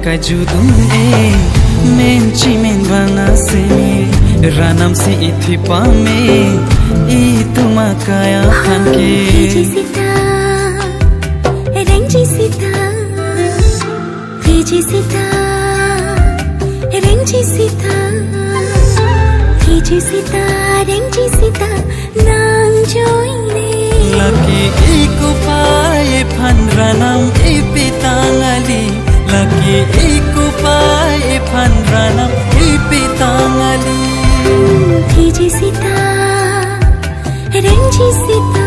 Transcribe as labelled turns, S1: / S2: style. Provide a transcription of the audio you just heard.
S1: kajudum mencimen bana se ranam si ithi pame itu makaya thanke
S2: sita renji sita renji sita renji sita renji sita nang joine
S1: laki iku pae phan ranam ipitangali lagi iku pae phan ranam ipitangali
S2: renji sita